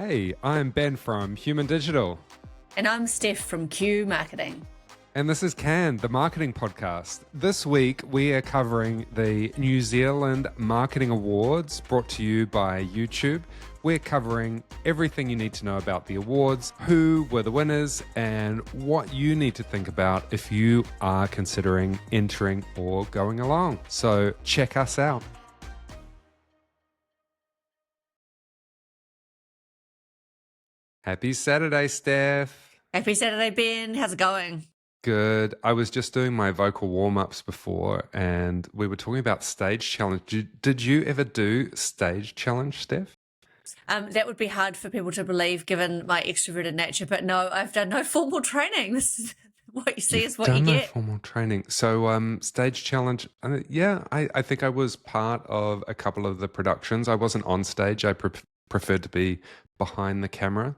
Hey, I'm Ben from Human Digital. And I'm Steph from Q Marketing. And this is Can, the marketing podcast. This week, we are covering the New Zealand Marketing Awards brought to you by YouTube. We're covering everything you need to know about the awards, who were the winners, and what you need to think about if you are considering entering or going along. So check us out. Happy Saturday, Steph. Happy Saturday, Ben. How's it going? Good. I was just doing my vocal warm-ups before and we were talking about stage challenge. Did you ever do stage challenge, Steph? That would be hard for people to believe given my extroverted nature, but no, I've done no formal training. This is what you see is what you Done no get. formal training. So stage challenge, I think I was part of a couple of the productions. I wasn't on stage. I preferred to be behind the camera.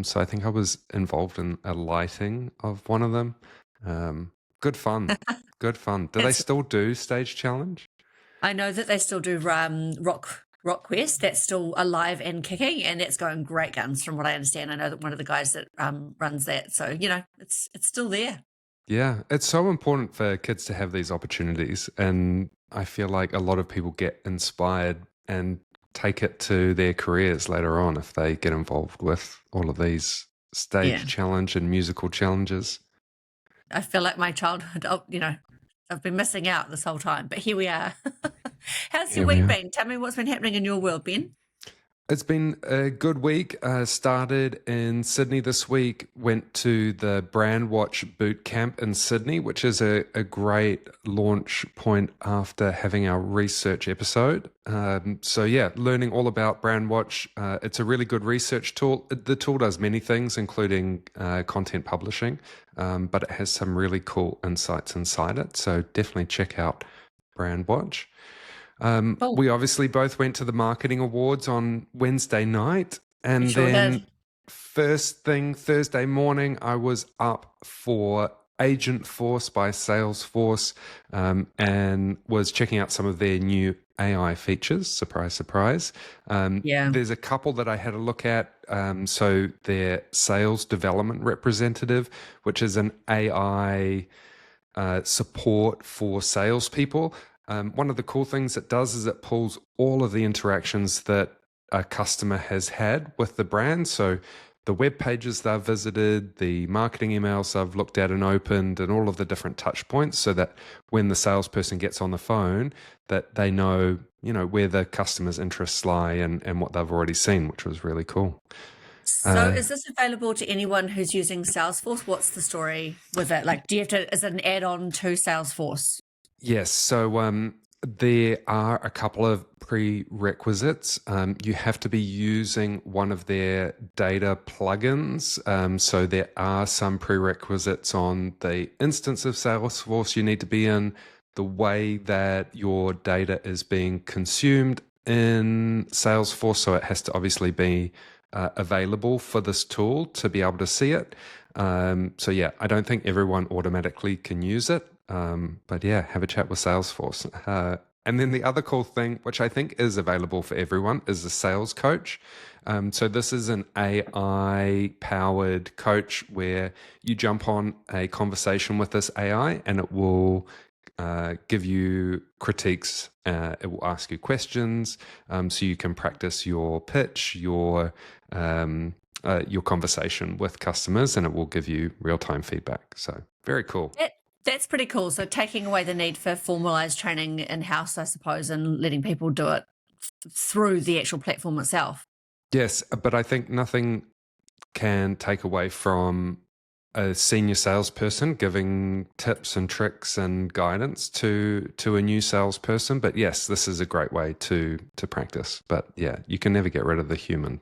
So I think I was involved in a lighting of one of them. Good fun. Good fun. Do they still do stage challenge? I know that they still do Rock Quest. That's still alive and kicking, and it's going great guns from what I understand. I know that one of the guys that runs that. So, it's still there. Yeah, it's so important for kids to have these opportunities. And I feel like a lot of people get inspired and take it to their careers later on if they get involved with all of these stage challenge and musical challenges. I feel like my childhood, I've been missing out this whole time, but here we are. How's your week been? Tell me what's been happening in your world, Ben. It's been a good week. Started in Sydney this week, went to the Brandwatch Bootcamp in Sydney, which is a great launch point after having our research episode. Learning all about Brandwatch. It's a really good research tool. The tool does many things, including content publishing, but it has some really cool insights inside it. So definitely check out Brandwatch. We obviously both went to the marketing awards on Wednesday night, and first thing Thursday morning, I was up for Agentforce by Salesforce, and was checking out some of their new AI features. Surprise, surprise. There's a couple that I had a look at. So their sales development representative, which is an AI support for salespeople. One of the cool things it does is it pulls all of the interactions that a customer has had with the brand. So the web pages they've visited, the marketing emails they've looked at and opened, and all of the different touch points, so that when the salesperson gets on the phone, that they know, where the customer's interests lie and what they've already seen, which was really cool. So is this available to anyone who's using Salesforce? What's the story with it? Like, is it an add-on to Salesforce? Yes. So there are a couple of prerequisites. You have to be using one of their data plugins. So there are some prerequisites on the instance of Salesforce you need to be in, the way that your data is being consumed in Salesforce. So it has to obviously be available for this tool to be able to see it. I don't think everyone automatically can use it. But have a chat with Salesforce. And then the other cool thing, which I think is available for everyone, is a sales coach. So this is an AI-powered coach where you jump on a conversation with this AI and it will give you critiques. It will ask you questions, so you can practice your pitch, your conversation with customers, and it will give you real-time feedback. So very cool. That's pretty cool. So taking away the need for formalized training in-house, I suppose, and letting people do it through the actual platform itself. Yes, but I think nothing can take away from a senior salesperson giving tips and tricks and guidance to a new salesperson. But yes, this is a great way to practice. But you can never get rid of the human.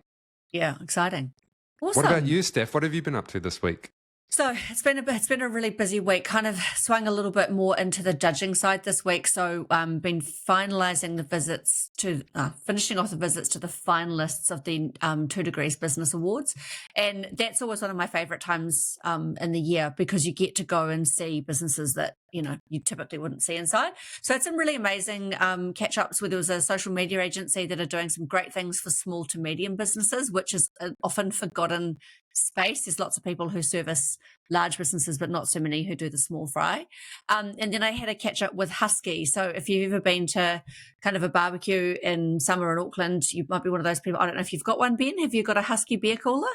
Yeah, exciting. Awesome. What about you, Steph? What have you been up to this week? So it's been a really busy week. Kind of swung a little bit more into the judging side this week. So been finalising the visits to finishing off the visits to the finalists of the 2 Degrees Business Awards, and that's always one of my favourite times in the year because you get to go and see businesses that you typically wouldn't see inside. So it's some really amazing catch ups where there was a social media agency that are doing some great things for small to medium businesses, which is an often forgotten space. There's lots of people who service large businesses, but not so many who do the small fry. And then I had a catch up with Husky. So if you've ever been to kind of a barbecue in summer in Auckland, you might be one of those people. I don't know if you've got one, Ben. Have you got a Husky beer cooler?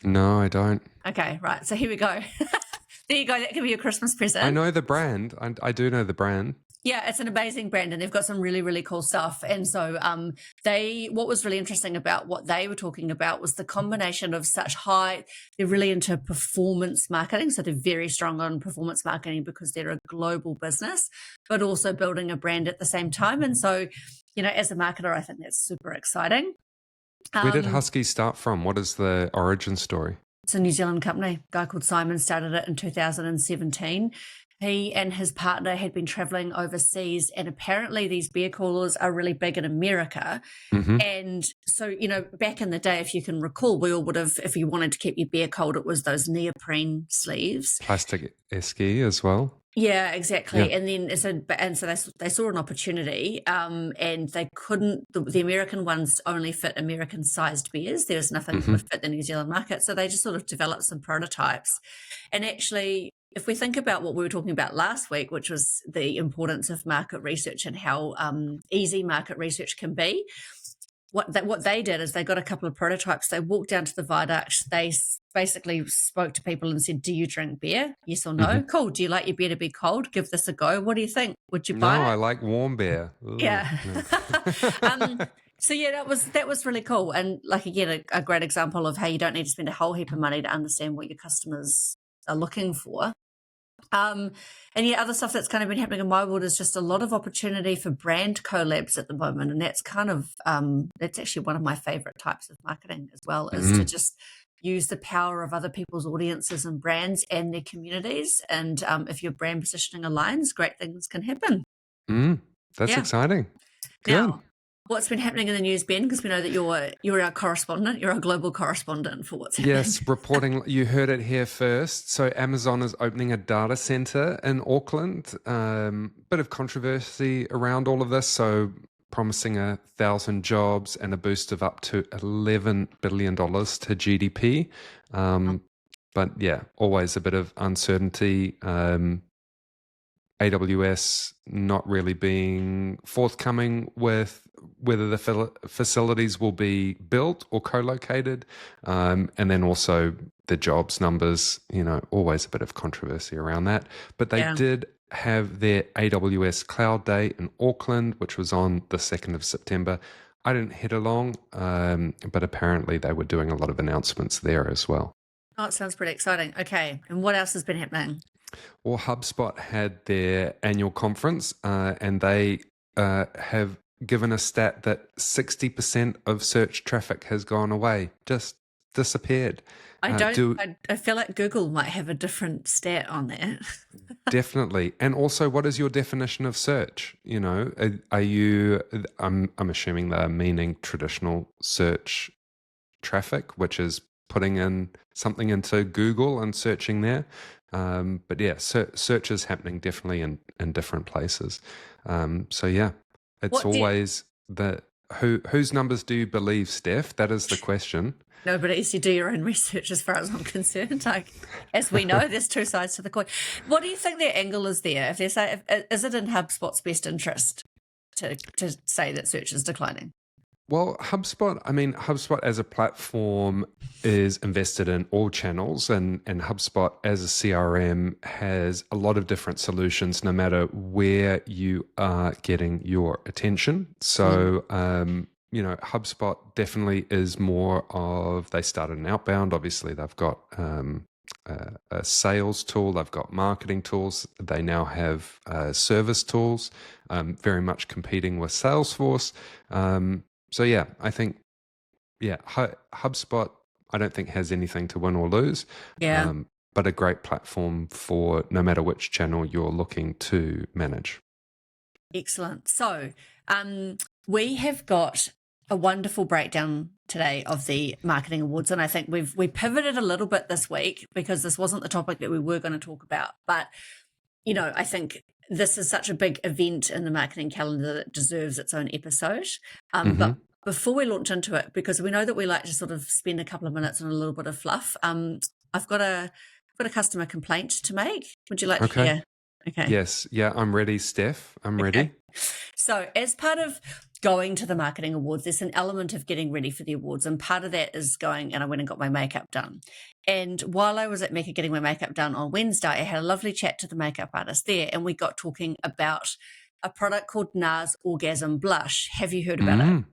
No, I don't. Okay, right. So here we go. There you go. That can be your Christmas present. I know the brand. I do know the brand. Yeah, it's an amazing brand and they've got some really, really cool stuff. And so what was really interesting about what they were talking about was the combination of they're really into performance marketing. So they're very strong on performance marketing because they're a global business, but also building a brand at the same time. And so, as a marketer, I think that's super exciting. Where did Husky start from? What is the origin story? It's a New Zealand company. A guy called Simon started it in 2017. He and his partner had been traveling overseas, and apparently these beer coolers are really big in America. Mm-hmm. And so, back in the day, if you can recall, we all would have, if you wanted to keep your beer cold, it was those neoprene sleeves. Plastic esky as well. Yeah, exactly. Yeah. And so they saw an opportunity, and they couldn't. The American ones only fit American-sized beers. There was nothing that would fit the New Zealand market, so they just sort of developed some prototypes. And actually, if we think about what we were talking about last week, which was the importance of market research and how easy market research can be, what they did is they got a couple of prototypes. They walked down to the viaduct. They basically spoke to people and said, "Do you drink beer? Yes or no? Mm-hmm. Cool. Do you like your beer to be cold? Give this a go. What do you think? Would you buy it?" No, I like warm beer. Ooh, yeah. No. So yeah, that was really cool. And like, again, a great example of how you don't need to spend a whole heap of money to understand what your customers are looking for. And yeah, other stuff that's kind of been happening in my world is just a lot of opportunity for brand collabs at the moment. And that's kind of, that's actually one of my favorite types of marketing as well, is to just use the power of other people's audiences and brands and their communities. And if your brand positioning aligns, great things can happen. That's exciting. Good. Now, what's been happening in the news, Ben? Because we know that you're our correspondent. You're our global correspondent for what's happening. Yes, reporting. You heard it here first. So Amazon is opening a data center in Auckland. Bit of controversy around all of this. So promising 1,000 jobs and a boost of up to $11 billion to GDP. But yeah, always a bit of uncertainty. AWS not really being forthcoming with whether the facilities will be built or co-located. And then also the jobs numbers, always a bit of controversy around that. But they did have their AWS Cloud Day in Auckland, which was on the 2nd of September. I didn't head along, but apparently they were doing a lot of announcements there as well. Oh, it sounds pretty exciting. Okay. And what else has been happening? Well, HubSpot had their annual conference, and they have given a stat that 60% of search traffic has gone away, just disappeared. I feel like Google might have a different stat on that. Definitely. And also, what is your definition of search? Are you, I'm assuming they're meaning traditional search traffic, which is putting in something into Google and searching there. But yeah, search is happening definitely in different places. So yeah, it's always whose numbers do you believe, Steph? That is the question. Nobody's. You do your own research as far as I'm concerned. Like, as we know, there's two sides to the coin. What do you think their angle is there? If they say, is it in HubSpot's best interest to say that search is declining? Well, HubSpot as a platform is invested in all channels, and HubSpot as a CRM has a lot of different solutions no matter where you are getting your attention. So, HubSpot definitely is more of, they started an outbound. Obviously, they've got a sales tool, they've got marketing tools, they now have service tools, very much competing with Salesforce. So yeah, I think, HubSpot, I don't think has anything to win or lose. Yeah. but a great platform for no matter which channel you're looking to manage. Excellent. So we have got a wonderful breakdown today of the marketing awards, and I think we pivoted a little bit this week because this wasn't the topic that we were going to talk about. But I think this is such a big event in the marketing calendar that deserves its own episode. But before we launch into it, because we know that we like to sort of spend a couple of minutes on a little bit of fluff, I've got a customer complaint to make. Would you like to hear? Okay. Yes. Yeah, I'm ready, Steph. I'm ready. So as part of going to the marketing awards, there's an element of getting ready for the awards. And part of that is going, and I went and got my makeup done. And while I was at Mecca getting my makeup done on Wednesday, I had a lovely chat to the makeup artist there. And we got talking about a product called NARS Orgasm Blush. Have you heard about it?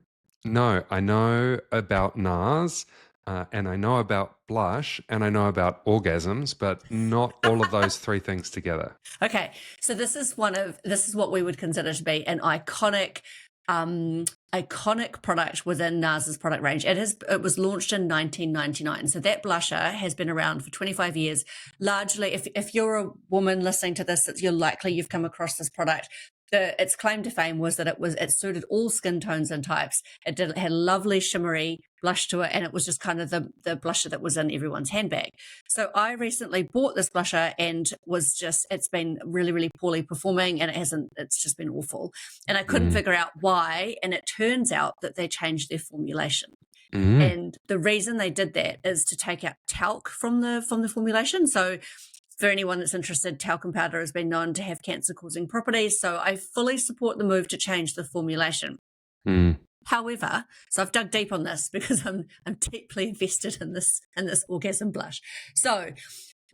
No, I know about NARS. And I know about blush and I know about orgasms, but not all of those three things together. Okay. So this is what we would consider to be an iconic product within NARS's product range. It was launched in 1999. So that blusher has been around for 25 years. Largely, if you're a woman listening to this, you've come across this product. Its claim to fame was that it suited all skin tones and types. It had a lovely shimmery blush to it, and it was just kind of the blusher that was in everyone's handbag. So I recently bought this blusher and it's been really, really poorly performing, and it's just been awful. And I couldn't figure out why, and it turns out that they changed their formulation. And the reason they did that is to take out talc from the formulation. So for anyone that's interested, talcum powder has been known to have cancer-causing properties, so I fully support the move to change the formulation. However, so I've dug deep on this because I'm deeply invested in this orgasm blush. So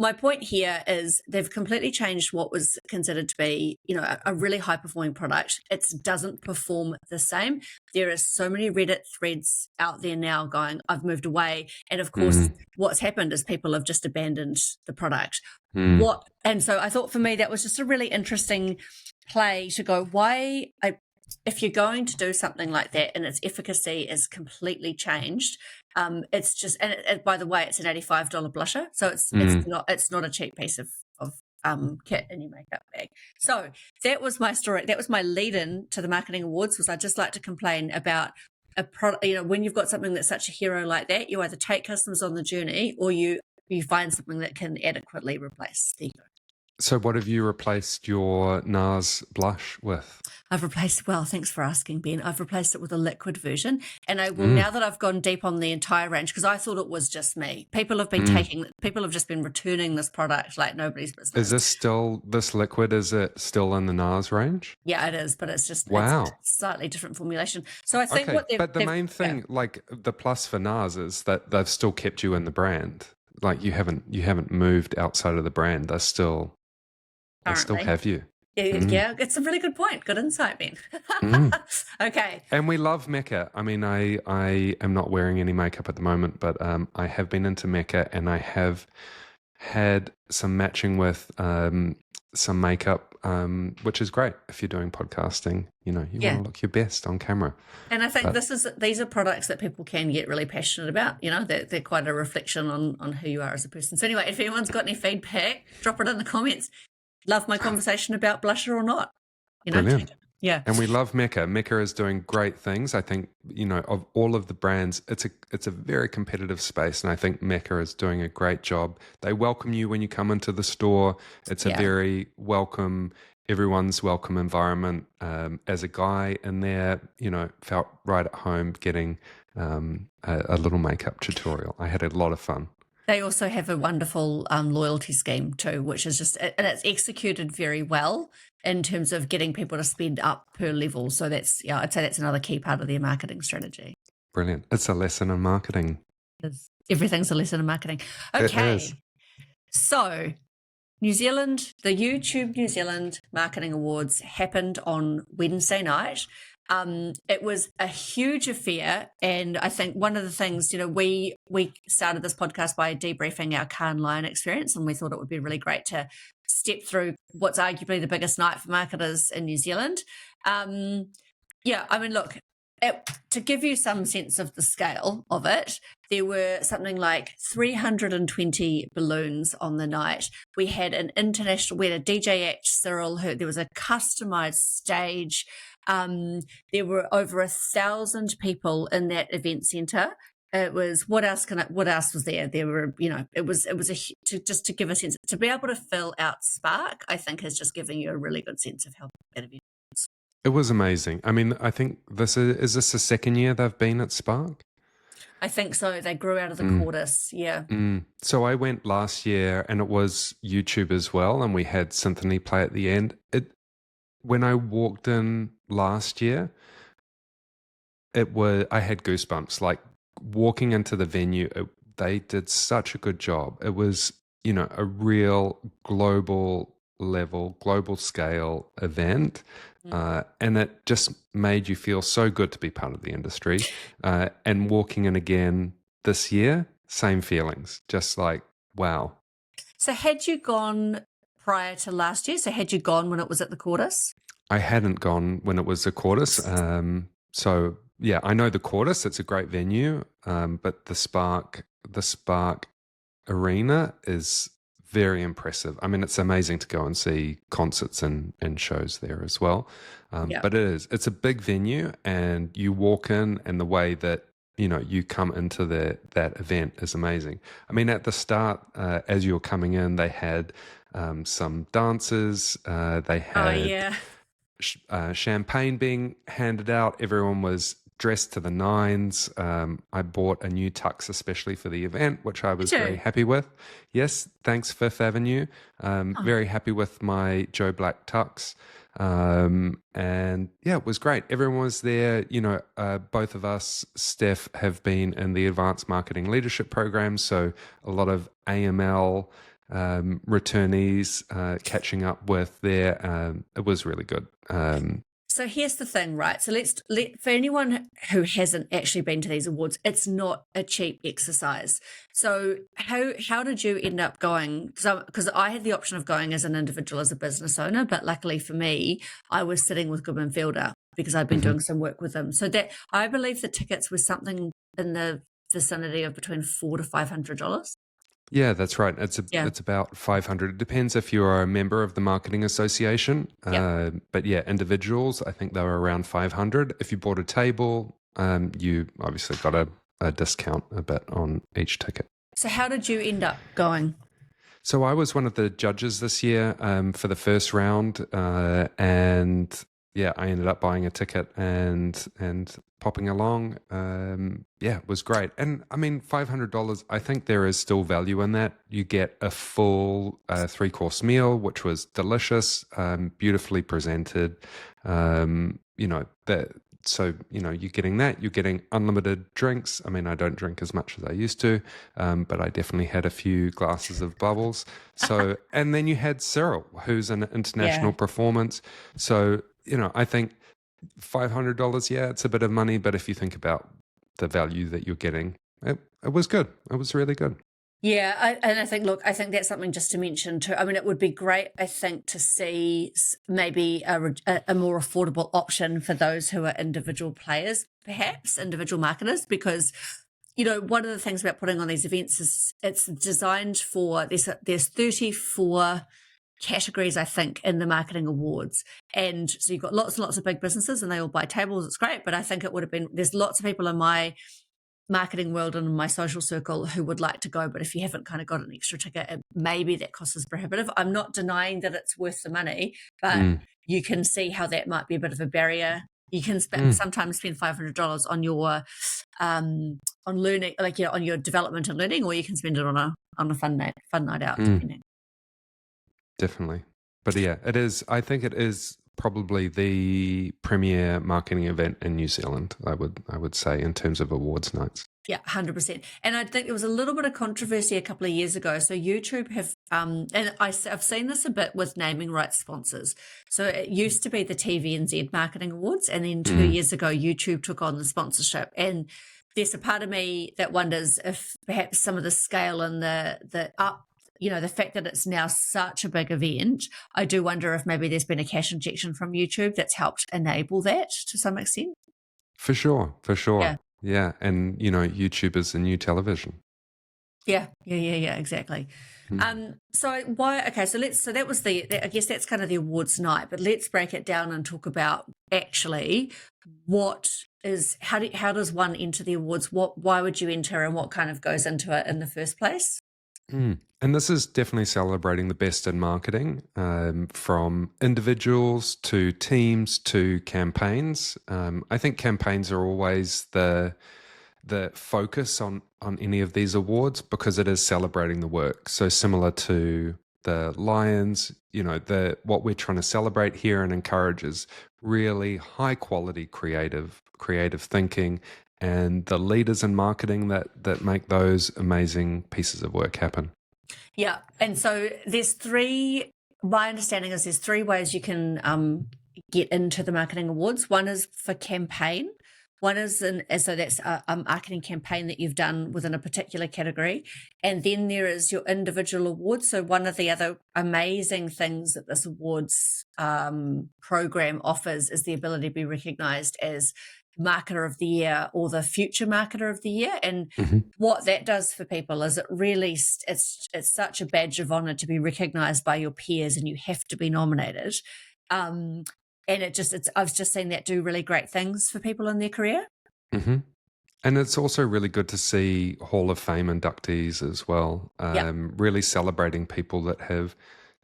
my point here is they've completely changed what was considered to be, a really high-performing product. It doesn't perform the same. There are so many Reddit threads out there now going, I've moved away. And of course, what's happened is people have just abandoned the product. And so I thought for me, that was just a really interesting play to go, if you're going to do something like that and its efficacy is completely changed, it's just, and by the way, it's an $85 blusher, so it's not a cheap piece of kit in your makeup bag. So that was my story. That was my lead-in to the marketing awards. Was I just like to complain about a product? When you've got something that's such a hero like that, you either take customers on the journey or you find something that can adequately replace the ego. So what have you replaced your NARS blush with? Thanks for asking, Ben. I've replaced it with a liquid version. And I will, now that I've gone deep on the entire range, because I thought it was just me. People have just been returning this product like nobody's business. Is this liquid, is it still in the NARS range? Yeah, it is, but it's just it's a slightly different formulation. So I think but the main thing, like the plus for NARS is that they've still kept you in the brand. Like you haven't moved outside of the brand. They still have you. Yeah, it's a really good point. Good insight, Ben. Okay. And we love Mecca. I mean, I am not wearing any makeup at the moment, but I have been into Mecca and I have had some matching with some makeup, which is great if you're doing podcasting. You want to look your best on camera. And I think these are products that people can get really passionate about. They're quite a reflection on who you are as a person. So anyway, if anyone's got any feedback, drop it in the comments. Love my conversation about blusher or not. Brilliant. Yeah. And we love Mecca. Mecca is doing great things. I think, of all of the brands, it's a very competitive space. And I think Mecca is doing a great job. They welcome you when you come into the store. It's a very everyone's welcome environment. As a guy in there, felt right at home getting a little makeup tutorial. I had a lot of fun. They also have a wonderful loyalty scheme too, which is and it's executed very well in terms of getting people to spend up per level. So I'd say that's another key part of their marketing strategy. Brilliant. It's a lesson in marketing. Everything's a lesson in marketing. Okay. So the YouTube New Zealand Marketing Awards happened on Wednesday night. It was a huge affair, and I think one of the things, we started this podcast by debriefing our Cannes Lion experience, and we thought it would be really great to step through what's arguably the biggest night for marketers in New Zealand. Look, To give you some sense of the scale of it, there were something like 320 balloons on the night. We had a DJ act, Cyril, there was a customized stage. There were over 1,000 people in that event center. It was, what else was there? There were, just to give a sense, to be able to fill out Spark, I think has just given you a really good sense of how big that event. It was amazing. I mean, I think is this the second year they've been at Spark? I think so. They grew out of the Cordis, yeah. So I went last year, and it was YouTube as well, and we had Symphony play at the end. When I walked in last year, I had goosebumps. Like walking into the venue, they did such a good job. It was, a real global scale event. And it just made you feel so good to be part of the industry. And walking in again this year, same feelings, just like, wow. So had you gone prior to last year? So had you gone when it was at the Cordis? I hadn't gone when it was the Cordis. So yeah, I know the Cordis, it's a great venue. But the Spark Arena is very impressive. I mean, it's amazing to go and see concerts and shows there as well. But it's a big venue, and you walk in, and the way that, you come into that event is amazing. I mean, at the start, as you were coming in, they had some dancers, they had champagne being handed out. Everyone was dressed to the nines. I bought a new tux especially for the event, which I was very happy with. Yes, thanks Fifth Avenue. Very happy with my Joe Black tux. And yeah, it was great. Everyone was there. Both of us, Steph, have been in the Advanced Marketing Leadership Program, so a lot of AML returnees catching up with there. It was really good. So here's the thing, right? So for anyone who hasn't actually been to these awards, it's not a cheap exercise. So how did you end up going? Because I had the option of going as an individual, as a business owner, but luckily for me, I was sitting with Goodman Fielder because I'd been doing some work with them. So that I believe the tickets were something in the vicinity of between $400 to $500. Yeah, that's right. It's about 500. It depends if you are a member of the marketing association. But yeah, individuals, I think they were around 500. If you bought a table, you obviously got a discount a bit on each ticket. So how did you end up going? So I was one of the judges this year for the first round, and yeah, I ended up buying a ticket and popping along. It was great. And I mean, $500, I think there is still value in that. You get a full 3-course meal, which was delicious, beautifully presented. So, you're getting that. You're getting unlimited drinks. I mean, I don't drink as much as I used to, but I definitely had a few glasses of bubbles. So, and then you had Cyril, who's an international performance. So, I think $500, yeah, it's a bit of money, but if you think about the value that you're getting, it was good. It was really good. Yeah, I think that's something just to mention too. I mean, it would be great, I think, to see maybe a more affordable option for those who are individual players, perhaps individual marketers, because one of the things about putting on these events is it's designed for there's 34 categories, I think, in the marketing awards. And so you've got lots and lots of big businesses and they all buy tables. It's great. But I think it would have been, there's lots of people in my marketing world and in my social circle who would like to go. But if you haven't kind of got an extra ticket, maybe that cost is prohibitive. I'm not denying that it's worth the money, but you can see how that might be a bit of a barrier. You can sometimes spend $500 on your on learning, on your development and learning, or you can spend it on a fun night out, depending. Definitely. But yeah, I think it is probably the premier marketing event in New Zealand, I would say, in terms of awards nights. Yeah, 100%. And I think there was a little bit of controversy a couple of years ago. So YouTube have, and I've seen this a bit with naming rights sponsors. So it used to be the TVNZ Marketing Awards, and then 2 years ago, YouTube took on the sponsorship. And there's a part of me that wonders if perhaps some of the scale and the fact that it's now such a big event, I do wonder if maybe there's been a cash injection from YouTube that's helped enable that to some extent. For sure, for Yeah. sure. Yeah. And, YouTube is the new television. Yeah, exactly. So why? Okay, so that was I guess that's kind of the awards night, but let's break it down and talk about actually how does one enter the awards? Why would you enter, and what kind of goes into it in the first place? And this is definitely celebrating the best in marketing, from individuals to teams to campaigns. I think campaigns are always the focus on any of these awards because it is celebrating the work. So similar to the Lions, what we're trying to celebrate here and encourage is really high quality creative thinking and the leaders in marketing that make those amazing pieces of work happen. Yeah, and so my understanding is there's three ways you can get into the marketing awards. One is for campaign. One is so that's a marketing campaign that you've done within a particular category. And then there is your individual awards. So one of the other amazing things that this awards program offers is the ability to be recognized as marketer of the year or the future marketer of the year. And what that does for people is it really, it's such a badge of honor to be recognized by your peers, and you have to be nominated. And I've just seen that do really great things for people in their career. And it's also really good to see Hall of Fame inductees as well, really celebrating people that have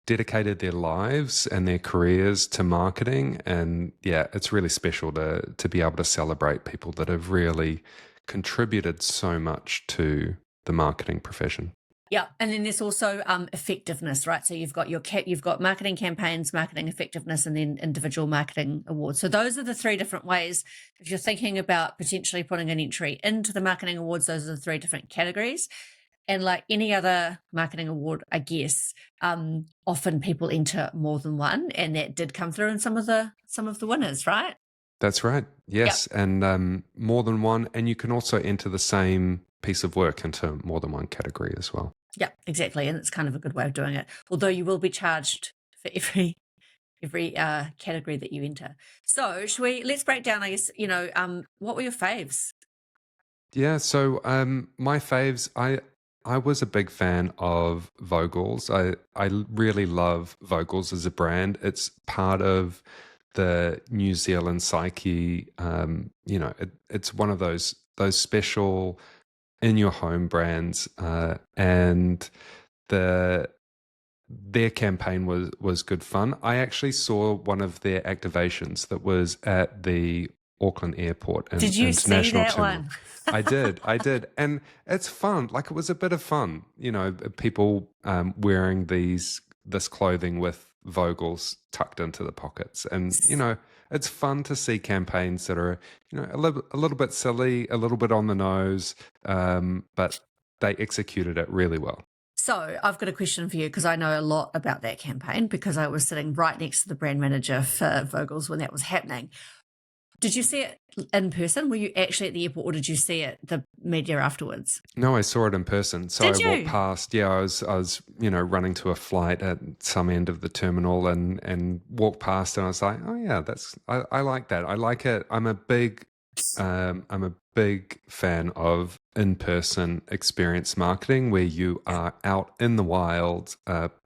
dedicated their lives and their careers to marketing. And yeah, it's really special to be able to celebrate people that have really contributed so much to the marketing profession. Yeah, and then there's also effectiveness, right? So you've got marketing campaigns, marketing effectiveness, and then individual marketing awards. So those are the three different ways. If you're thinking about potentially putting an entry into the marketing awards, those are the three different categories. And like any other marketing award, I guess, often people enter more than one, and that did come through in some of the winners, right? That's right. Yes, yep. And more than one, and you can also enter the same piece of work into more than one category as well. Yeah, exactly, and it's kind of a good way of doing it. Although you will be charged for every category that you enter. So let's break down, I guess, what were your faves? Yeah, so my faves, I was a big fan of Vogel's. I really love Vogel's as a brand. It's part of the New Zealand psyche. It's one of those special in your home brands, and their campaign was good fun. I actually saw one of their activations that was at the Auckland Airport. Did you see that one? I did. And it's fun. Like, it was a bit of fun, people wearing this clothing with Vogels tucked into the pockets. And, it's fun to see campaigns that are, a little bit silly, a little bit on the nose, but they executed it really well. So I've got a question for you, because I know a lot about that campaign because I was sitting right next to the brand manager for Vogel's when that was happening. Did you see it in person? Were you actually at the airport, or did you see it, the media afterwards? No, I saw it in person. So did I walked past. Yeah, I was running to a flight at some end of the terminal and walked past, and I was like, oh yeah, I like that. I like it. I'm a big fan of in-person experience marketing, where you are out in the wild,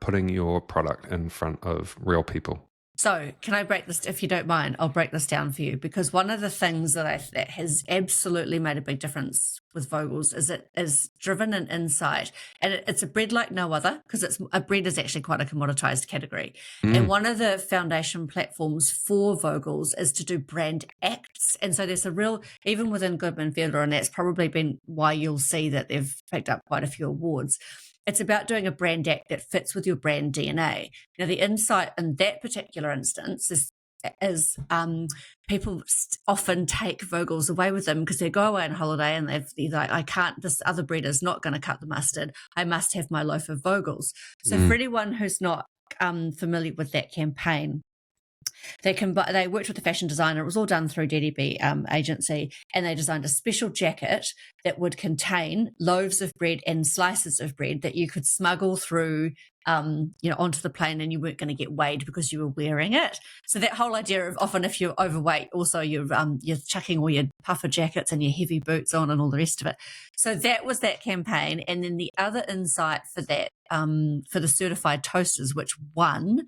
putting your product in front of real people. So can I break this, if you don't mind, I'll break this down for you, because one of the things that has absolutely made a big difference with Vogel's is it is driven an insight, and it's a bread like no other, because a bread is actually quite a commoditized category. And one of the foundation platforms for Vogel's is to do brand acts. And so there's a real, even within Goodman Fielder, and that's probably been why you'll see that they've picked up quite a few awards. It's about doing a brand act that fits with your brand DNA. Now, the insight in that particular instance is people often take Vogel's away with them because they go away on holiday and they're like, this other bread is not going to cut the mustard. I must have my loaf of Vogel's. So for anyone who's not familiar with that campaign, They worked with a fashion designer. It was all done through DDB agency, and they designed a special jacket that would contain loaves of bread and slices of bread that you could smuggle through, onto the plane, and you weren't going to get weighed because you were wearing it. So that whole idea of often if you're overweight, also you're chucking all your puffer jackets and your heavy boots on and all the rest of it. So that was that campaign, and then the other insight for that, for the certified toasters, which won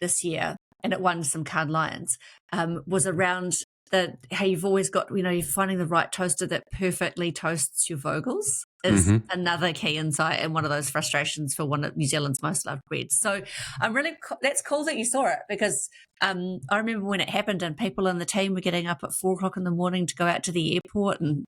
this year, and it won some Cannes Lions, was around how you've always got, you're finding the right toaster that perfectly toasts your Vogels is another key insight, and one of those frustrations for one of New Zealand's most loved breads. So that's cool that you saw it, because I remember when it happened and people in the team were getting up at 4:00 in the morning to go out to the airport, and,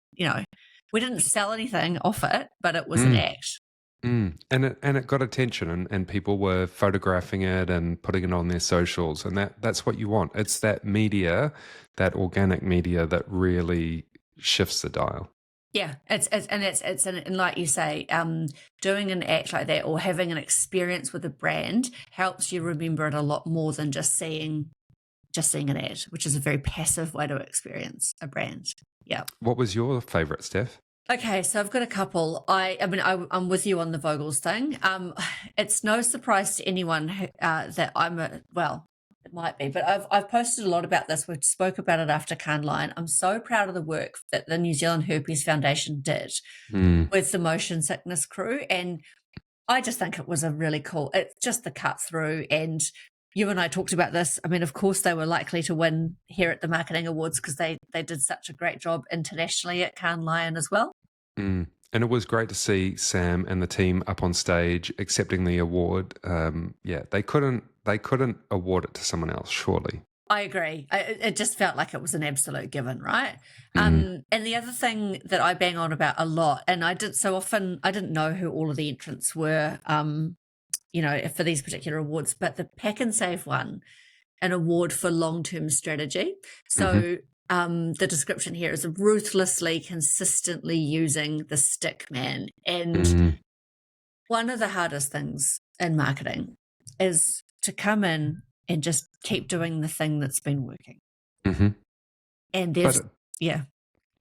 we didn't sell anything off it, but it was an act. And it got attention, and people were photographing it and putting it on their socials, and that's what you want. It's that media, that organic media, that really shifts the dial. Yeah, it's like you say, doing an act like that or having an experience with a brand helps you remember it a lot more than just seeing an ad, which is a very passive way to experience a brand. Yeah. What was your favorite, Steph? Okay, so I've got a couple. I'm with you on the Vogels thing. It's no surprise to anyone that it might be, but I've posted a lot about this. We spoke about it after Cannes Lion. I'm so proud of the work that the New Zealand Herpes Foundation did with the motion sickness crew, and I just think it was a really cool. It's just the cut through, and you and I talked about this. I mean, of course, they were likely to win here at the Marketing Awards because they did such a great job internationally at Cannes Lion as well. And it was great to see Sam and the team up on stage accepting the award. They couldn't award it to someone else, surely. I agree. It just felt like it was an absolute given, right? And the other thing that I bang on about a lot, and I didn't know who all of the entrants were, for these particular awards, but the PacknSave won an award for long-term strategy. So the description here is ruthlessly, consistently using the Stickman. And one of the hardest things in marketing is to come in and just keep doing the thing that's been working. And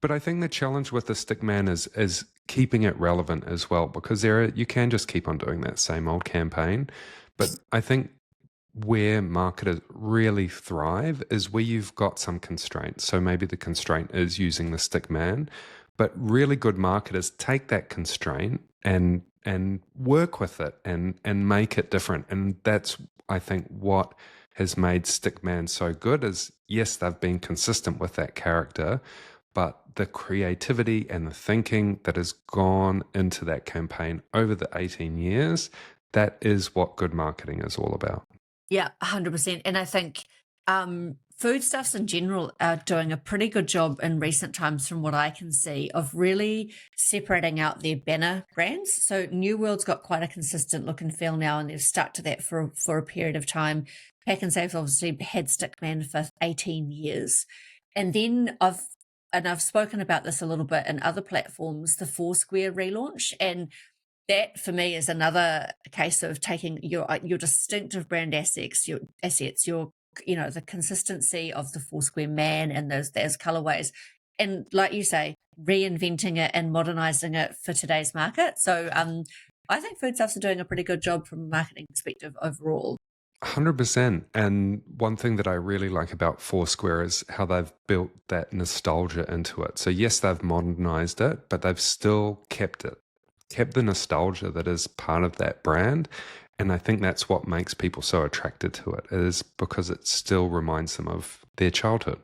But I think the challenge with the Stickman is keeping it relevant as well, because you can just keep on doing that same old campaign. But I think where marketers really thrive is where you've got some constraints. So maybe the constraint is using the Stickman, but really good marketers take that constraint and work with it and make it different. And that's, I think, what has made Stickman so good is, yes, they've been consistent with that character, but the creativity and the thinking that has gone into that campaign over the 18 years, that is what good marketing is all about. Yeah, 100%. And I think foodstuffs in general are doing a pretty good job in recent times, from what I can see, of really separating out their banner brands. So New World's got quite a consistent look and feel now, and they've stuck to that for a period of time. PacknSave's obviously had Stickman for 18 years. And then I've spoken about this a little bit in other platforms, the Foursquare relaunch, and that for me is another case of taking your distinctive brand assets, the consistency of the Foursquare man and those colorways, and like you say, reinventing it and modernizing it for today's market. So I think foodstuffs are doing a pretty good job from a marketing perspective overall. 100%. And one thing that I really like about Foursquare is how they've built that nostalgia into it. So yes, they've modernized it, but they've still kept the nostalgia that is part of that brand. And I think that's what makes people so attracted to it, is because it still reminds them of their childhood.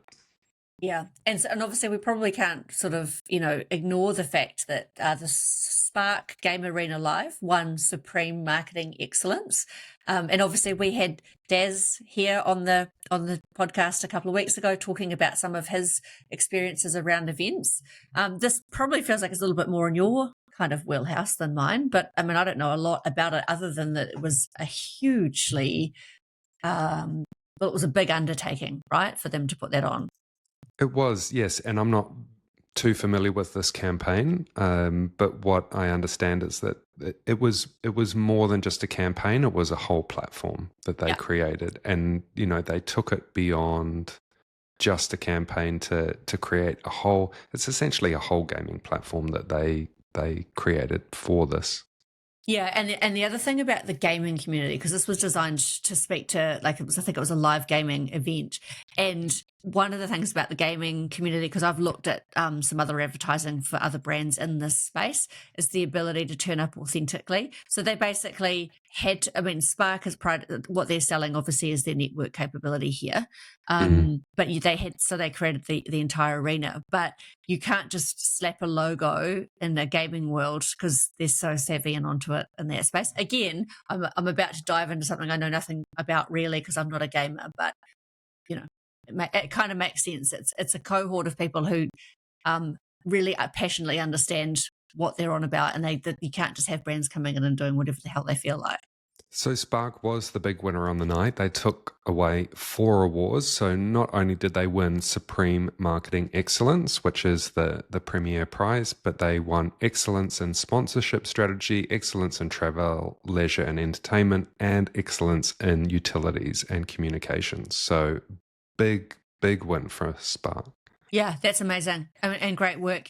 Yeah. And obviously we probably can't sort of, ignore the fact that the Spark Game Arena Live won Supreme Marketing Excellence. And obviously we had Daz here on the podcast a couple of weeks ago talking about some of his experiences around events. This probably feels like it's a little bit more in your kind of wheelhouse than mine, but I mean, I don't know a lot about it other than that it was a hugely, it was a big undertaking, right, for them to put that on. It was, yes. And I'm not too familiar with this campaign, but what I understand is that it was more than just a campaign. It was a whole platform that they created, and they took it beyond just a campaign to create a whole. It's essentially a whole gaming platform that they created for this. Yeah, and the other thing about the gaming community, because this was designed to speak to, I think it was a live gaming event, and one of the things about the gaming community, because I've looked at some other advertising for other brands in this space, is the ability to turn up authentically. So they basically Spark is what they're selling obviously is their network capability here, but they created the entire arena, but you can't just slap a logo in the gaming world because they're so savvy and onto it in that space. Again, I'm about to dive into something I know nothing about really because I'm not a gamer, but it kind of makes sense. It's a cohort of people who really passionately understand what they're on about, and you can't just have brands coming in and doing whatever the hell they feel like. So Spark was the big winner on the night. They took away 4 awards. So not only did they win Supreme Marketing Excellence, which is the premier prize, but they won Excellence in Sponsorship Strategy, Excellence in Travel, Leisure and Entertainment, and Excellence in Utilities and Communications. So big win for Spark. Yeah, that's amazing and great work.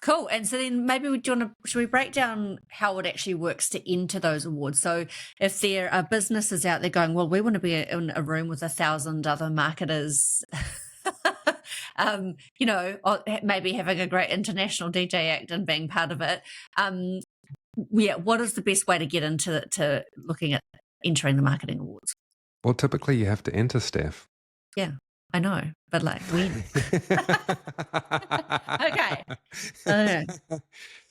Cool. And so then maybe should we break down how it actually works to enter those awards? So if there are businesses out there going, well, we want to be in a room with 1,000 other marketers, maybe having a great international DJ act and being part of it. What is the best way to get into looking at entering the marketing awards? Well, typically you have to enter, Steph. Yeah. I know, but when? Okay.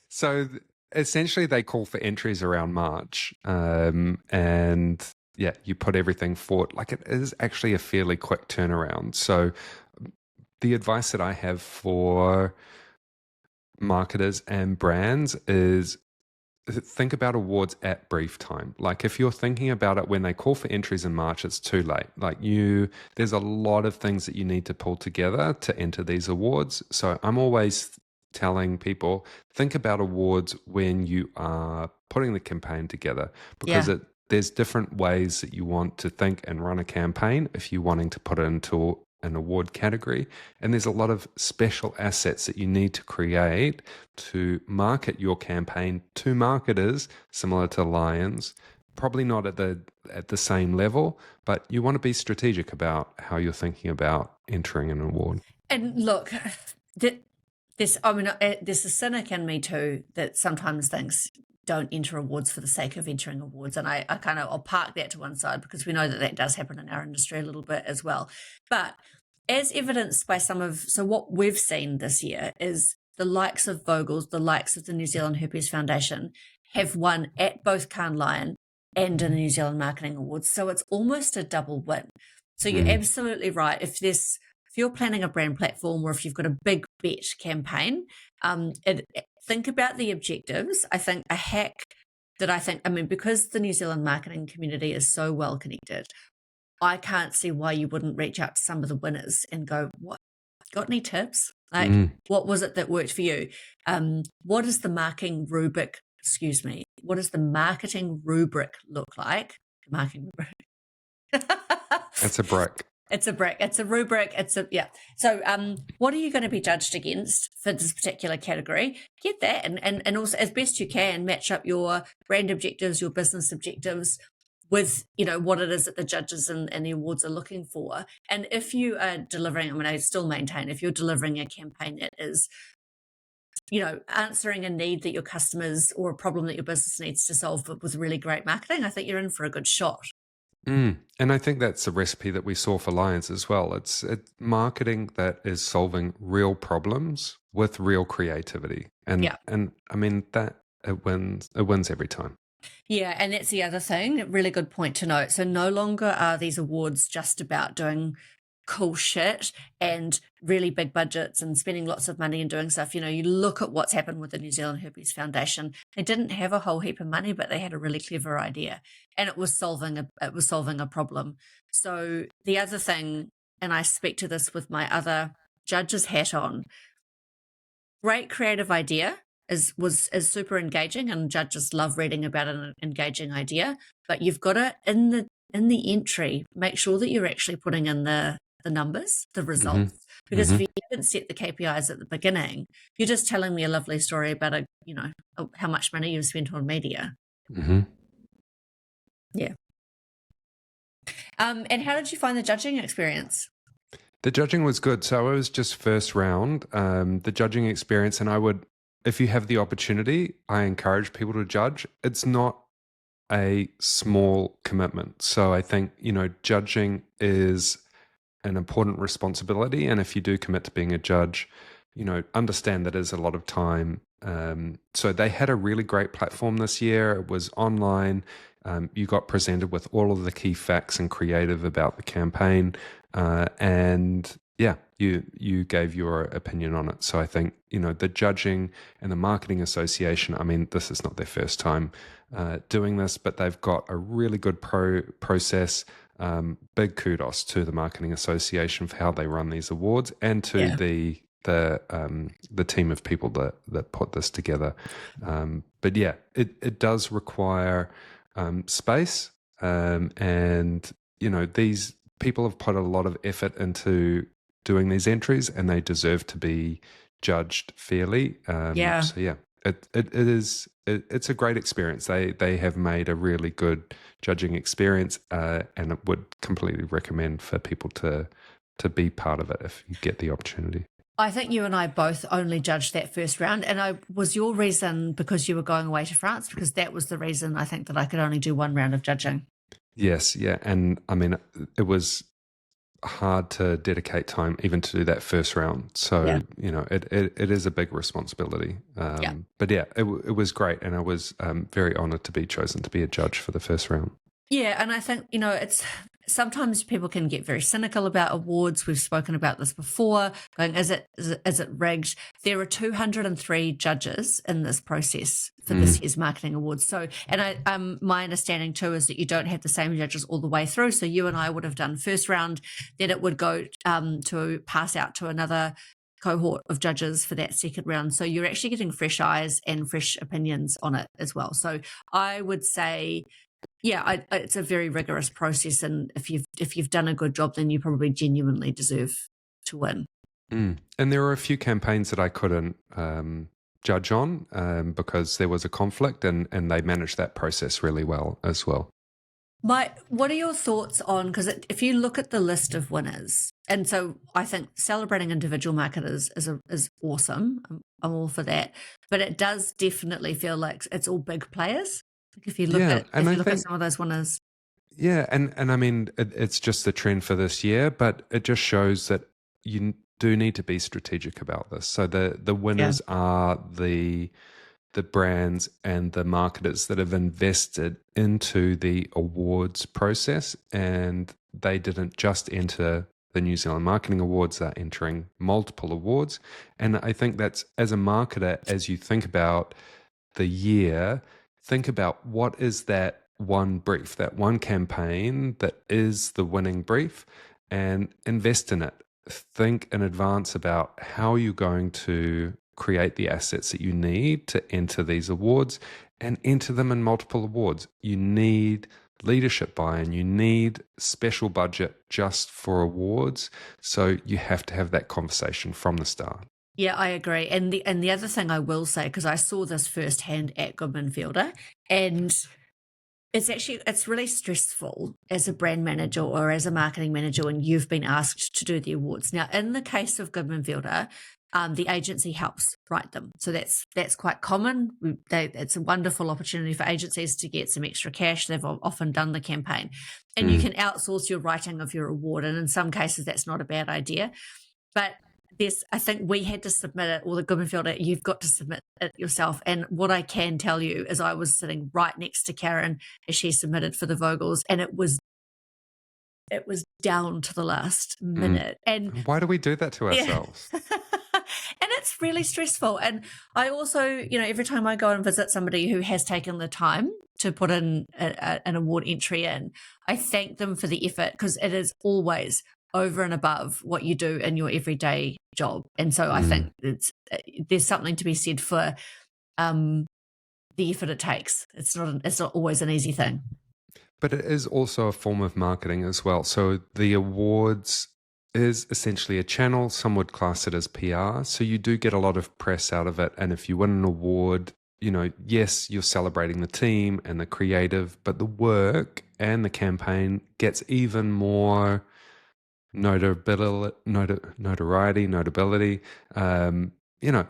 So essentially they call for entries around March. And yeah, you put everything forward. Like, it is actually a fairly quick turnaround. So the advice that I have for marketers and brands is think about awards at brief time. Like, if you're thinking about it when they call for entries in March, it's too late. Like, there's a lot of things that you need to pull together to enter these awards. So I'm always telling people, think about awards when you are putting the campaign together, because there's different ways that you want to think and run a campaign if you're wanting to put it into an award category. And there's a lot of special assets that you need to create to market your campaign to marketers, similar to Lions. Probably not at the same level, but you want to be strategic about how you're thinking about entering an award. And look, there's a cynic in me too that sometimes thinks don't enter awards for the sake of entering awards. And I'll park that to one side because we know that does happen in our industry a little bit as well. But as evidenced by so what we've seen this year is the likes of Vogel's, the likes of the New Zealand Herpes Foundation have won at both Cannes Lion and in the New Zealand Marketing Awards. So it's almost a double win. So you're absolutely right. If you're planning a brand platform or if you've got a big bet campaign, think about the objectives. I think a hack that because the New Zealand marketing community is so well connected, I can't see why you wouldn't reach out to some of the winners and go, what, got any tips? Like, what was it that worked for you? What is the marketing rubric? What does the marketing rubric look like? Marketing rubric. It's a brick. It's a brick. It's a rubric. So, what are you going to be judged against for this particular category? Get that, and also as best you can match up your brand objectives, your business objectives with what it is that the judges and the awards are looking for. And if you are delivering, I still maintain if you're delivering a campaign that is answering a need that your customers or a problem that your business needs to solve, but with really great marketing, I think you're in for a good shot. And I think that's a recipe that we saw for Lions as well. It's marketing that is solving real problems with real creativity. And I mean that it wins every time. Yeah, and that's the other thing, a really good point to note. So no longer are these awards just about doing cool shit and really big budgets and spending lots of money and doing stuff. You look at what's happened with the New Zealand Herpes Foundation. They didn't have a whole heap of money, but they had a really clever idea, and it was solving a problem. So the other thing, and I speak to this with my other judge's hat on, great creative idea. Is super engaging, and judges love reading about an engaging idea. But you've got to in the entry make sure that you're actually putting in the numbers, the results, because if you haven't set the KPIs at the beginning, you're just telling me a lovely story about how much money you've spent on media. Yeah. And how did you find the judging experience? The judging was good. So I was just first round. The judging experience, and if you have the opportunity, I encourage people to judge. It's not a small commitment. So I think, judging is an important responsibility. And if you do commit to being a judge, understand that is a lot of time. So they had a really great platform this year. It was online. You got presented with all of the key facts and creative about the campaign. And yeah, you gave your opinion on it. So I think, the judging and the Marketing Association, I mean, this is not their first time doing this, but they've got a really good process. Big kudos to the Marketing Association for how they run these awards, and to the team of people that put this together. But yeah, it does require space, and these people have put a lot of effort into doing these entries, and they deserve to be judged fairly. So yeah, it's a great experience. They have made a really good judging experience, and I would completely recommend for people to be part of it if you get the opportunity. I think you and I both only judged that first round, and was your reason because you were going away to France? Because that was the reason I think that I could only do one round of judging. Yes, yeah, and I mean, it was hard to dedicate time even to do that first round. So, it is a big responsibility. But yeah, it was great. And I was very honored to be chosen to be a judge for the first round. Yeah. And I think, it's sometimes people can get very cynical about awards. We've spoken about this before, going, is it rigged? There are 203 judges in this process for this year's marketing awards. So, and my understanding too is that you don't have the same judges all the way through. So you and I would have done first round, then it would go to pass out to another cohort of judges for that second round. So you're actually getting fresh eyes and fresh opinions on it as well. So I would say, yeah, it's a very rigorous process, and if you've done a good job, then you probably genuinely deserve to win. And there were a few campaigns that I couldn't judge on because there was a conflict, and they managed that process really well as well. What are your thoughts on, because if you look at the list of winners, and so I think celebrating individual marketers is awesome. I'm all for that, but it does definitely feel like it's all big players. If you look at some of those winners. Yeah, and I mean, it's just the trend for this year, but it just shows that you do need to be strategic about this. So the winners are the brands and the marketers that have invested into the awards process, and they didn't just enter the New Zealand Marketing Awards, they're entering multiple awards. And I think that's, as a marketer, as you think about the year, think about what is that one brief, that one campaign that is the winning brief, and invest in it. Think in advance about how you're going to create the assets that you need to enter these awards, and enter them in multiple awards. You need leadership buy-in, you need special budget just for awards. So you have to have that conversation from the start. Yeah, I agree. And the other thing I will say, because I saw this firsthand at Goodman Fielder, and it's really stressful as a brand manager or as a marketing manager when you've been asked to do the awards. Now, in the case of Goodman Fielder, the agency helps write them. So that's quite common. It's a wonderful opportunity for agencies to get some extra cash. They've often done the campaign. And you can outsource your writing of your award. And in some cases, that's not a bad idea. But I think we had to submit it, or the Goodman Fielder, you've got to submit it yourself. And what I can tell you is I was sitting right next to Karen as she submitted for the Vogels, and it was down to the last minute. And why do we do that to ourselves? And it's really stressful. And I also, every time I go and visit somebody who has taken the time to put in an award entry in, I thank them for the effort, because it is always over and above what you do in your everyday job. And so I think there's something to be said for the effort it takes. It's not always an easy thing. But it is also a form of marketing as well. So the awards is essentially a channel. Some would class it as PR. So you do get a lot of press out of it. And if you win an award, yes, you're celebrating the team and the creative, but the work and the campaign gets even more notability.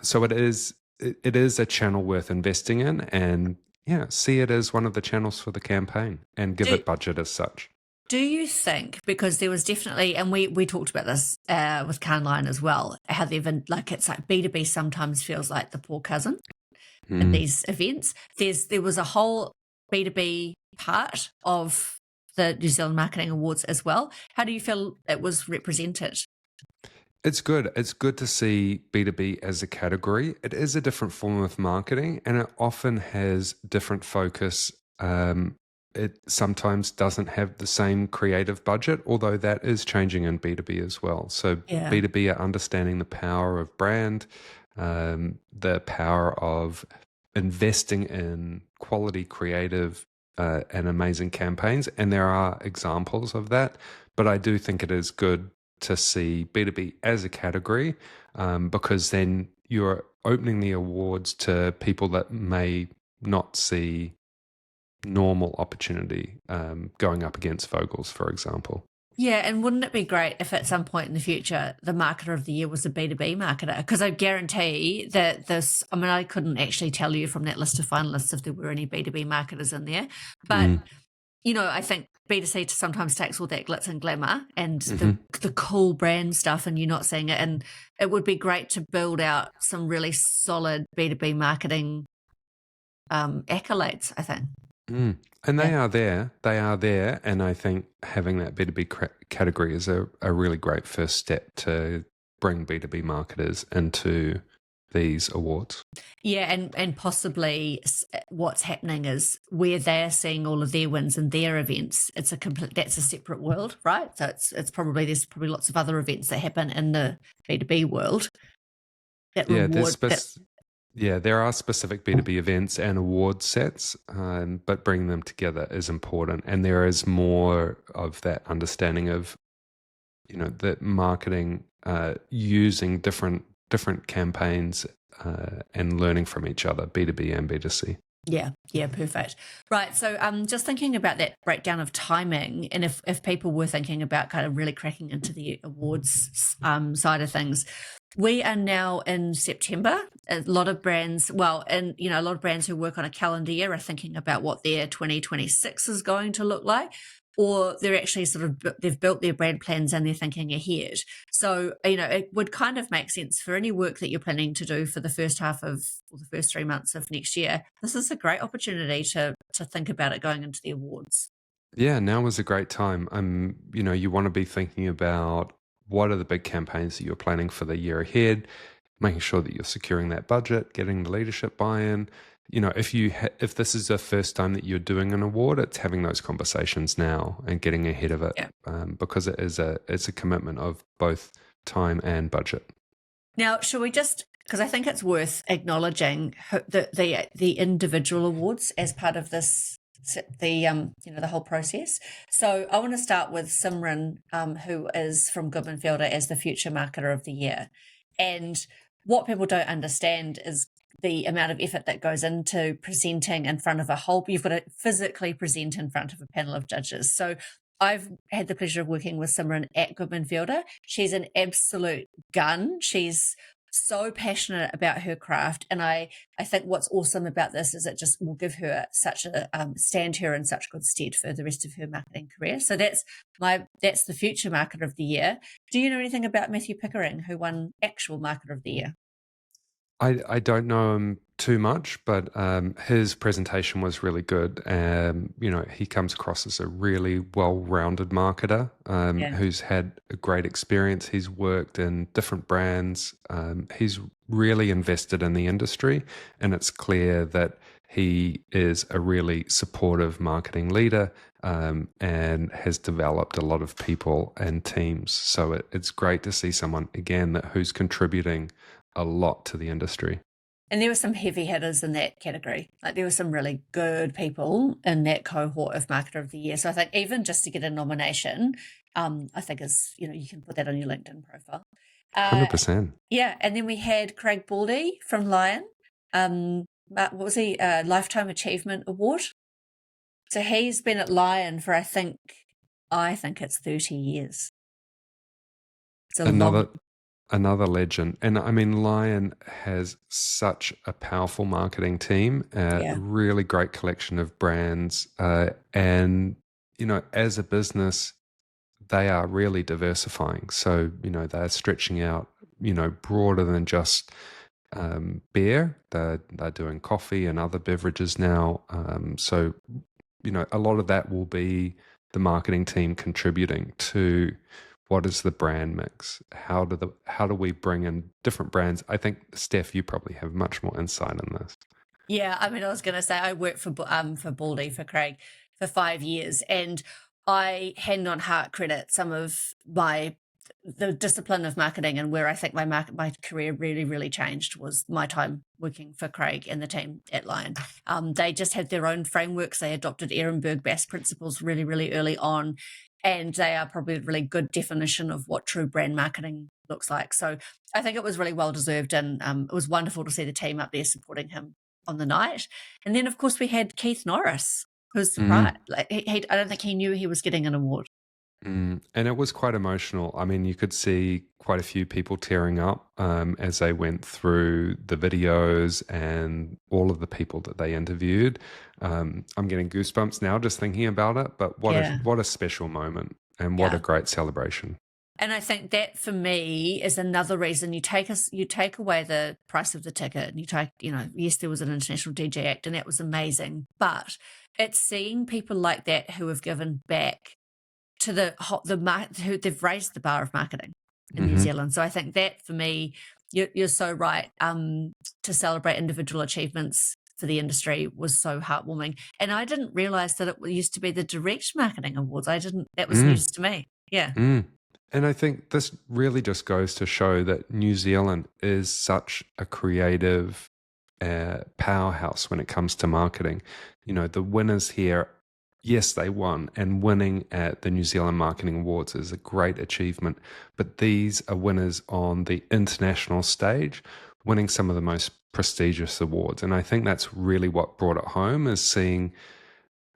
So it is a channel worth investing in, and see it as one of the channels for the campaign and give it budget as such. Do you think, because there was definitely, and we talked about this with Carnline as well, how they've been, it's like B2B sometimes feels like the poor cousin in these events. There was a whole B2B part of the New Zealand Marketing Awards as well. How do you feel it was represented? It's good. It's good to see B2B as a category. It is a different form of marketing, and it often has different focus. It sometimes doesn't have the same creative budget, although that is changing in B2B as well. So B2B are understanding the power of brand, the power of investing in quality creative and amazing campaigns. And there are examples of that, but I do think it is good to see B2B as a category, because then you're opening the awards to people that may not see normal opportunity going up against Vogels, for example. Yeah, and wouldn't it be great if at some point in the future the marketer of the year was a B2B marketer? Because I guarantee that I couldn't actually tell you from that list of finalists if there were any B2B marketers in there, but I think B2C sometimes takes all that glitz and glamour and the cool brand stuff, and you're not seeing it. And it would be great to build out some really solid B2B marketing accolades, I think. And they are there. And I think having that B2B category is a really great first step to bring B2B marketers into these awards. Yeah, and possibly what's happening is where they're seeing all of their wins and their events, that's a separate world, right? So there's probably lots of other events that happen in the B2B world that reward there are specific B2B events and award sets, but bringing them together is important. And there is more of that understanding of, the marketing using different campaigns and learning from each other, B2B and B2C. Yeah, perfect. Right, so just thinking about that breakdown of timing, and if people were thinking about kind of really cracking into the awards side of things, we are now in September. A lot of brands, a lot of brands who work on a calendar year are thinking about what their 2026 is going to look like, or they're actually they've built their brand plans and they're thinking ahead. So, it would kind of make sense for any work that you're planning to do for the first 3 months of next year. This is a great opportunity to think about it going into the awards. Yeah, now is a great time. You want to be thinking about what are the big campaigns that you're planning for the year ahead, making sure that you're securing that budget, getting the leadership buy-in. If this is the first time that you're doing an award, it's having those conversations now and getting ahead of it, because it's a commitment of both time and budget. Now, should we because I think it's worth acknowledging the individual awards as part of this, the whole process. So I want to start with Simran, who is from Goodman Fielder, as the Future Marketer of the Year. And what people don't understand is the amount of effort that goes into presenting in front of you've got to physically present in front of a panel of judges. So I've had the pleasure of working with Simran at Goodman Fielder. She's an absolute gun. She's so passionate about her craft. And I think what's awesome about this is it just will give her stand her in such good stead for the rest of her marketing career. So that's the Future Marketer of the Year. Do you know anything about Matthew Pickering, who won actual Marketer of the Year? I don't know him too much, but his presentation was really good. He comes across as a really well-rounded marketer who's had a great experience. He's worked in different brands. He's really invested in the industry, and it's clear that he is a really supportive marketing leader and has developed a lot of people and teams. So it's great to see someone, again, who's contributing a lot to the industry. And there were some heavy hitters in that category. Like there were some really good people in that cohort of Marketer of the Year. So I think even just to get a nomination, I think is, you can put that on your LinkedIn profile. 100%. Yeah. And then we had Craig Baldy from Lion. What was he? Lifetime Achievement Award. So he's been at Lion for, I think it's 30 years. So Another legend. And I mean, Lion has such a powerful marketing team, a really great collection of brands. And, as a business, they are really diversifying. So, they're stretching out, broader than just beer. They're doing coffee and other beverages now. So, a lot of that will be the marketing team contributing to what is the brand mix? How do we bring in different brands? I think, Steph, you probably have much more insight on this. Yeah, I mean, I was going to say I worked for Baldy, for Craig, for 5 years, and I hand on heart credit some of the discipline of marketing, and where I think my career really, really changed was my time working for Craig and the team at Lion. They just had their own frameworks. They adopted Ehrenberg Bass principles really, really early on. And they are probably a really good definition of what true brand marketing looks like. So I think it was really well deserved, and it was wonderful to see the team up there supporting him on the night. And then, of course, we had Keith Norris, who's right. Like I don't think he knew he was getting an award. And it was quite emotional. I mean, you could see quite a few people tearing up as they went through the videos and all of the people that they interviewed. I'm getting goosebumps now just thinking about it. But what a special moment, and what a great celebration. And I think that for me is another reason you take away the price of the ticket, and you take, yes, there was an International DJ Act and that was amazing, but it's seeing people like that who have given back to who they've raised the bar of marketing in New Zealand. So I think that for me, you're so right. To celebrate individual achievements for the industry was so heartwarming. And I didn't realize that it used to be the Direct Marketing Awards. That was news to me. Yeah. And I think this really just goes to show that New Zealand is such a creative powerhouse when it comes to marketing. The winners here, yes, they won, and winning at the New Zealand Marketing Awards is a great achievement. But these are winners on the international stage, winning some of the most prestigious awards. And I think that's really what brought it home, is seeing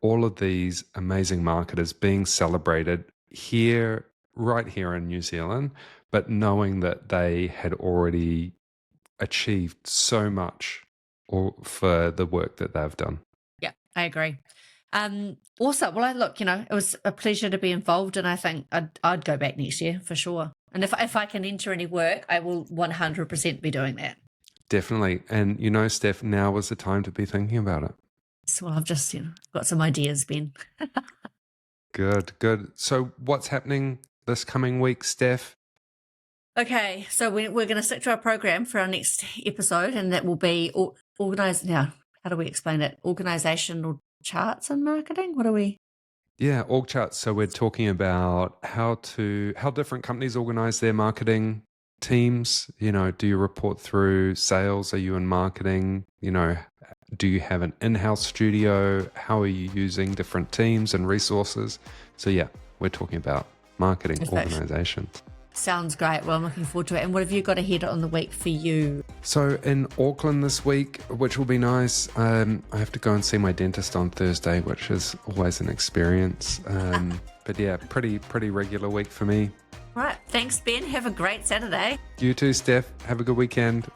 all of these amazing marketers being celebrated here, right here in New Zealand, but knowing that they had already achieved so much for the work that they've done. Yeah, I agree. Also, it was a pleasure to be involved, and I think I'd go back next year for sure. And if I can enter any work, I will 100% be doing that. Definitely. And Steph, now is the time to be thinking about it. So I've just got some ideas, Ben. Good. So what's happening this coming week, Steph? Okay, so we're going to stick to our program for our next episode, and that will be organized. Now, how do we explain it? Organizational charts and marketing. What are we? Yeah, org charts. So we're talking about how different companies organize their marketing teams. Do you report through sales? Are you in marketing? Do you have an in-house studio? How are you using different teams and resources? So yeah, we're talking about marketing organizations. Sounds great. Well, I'm looking forward to it. And what have you got ahead on the week for you? So in Auckland this week, which will be nice, I have to go and see my dentist on Thursday, which is always an experience. But yeah, pretty regular week for me. All right. Thanks, Ben. Have a great Saturday. You too, Steph. Have a good weekend.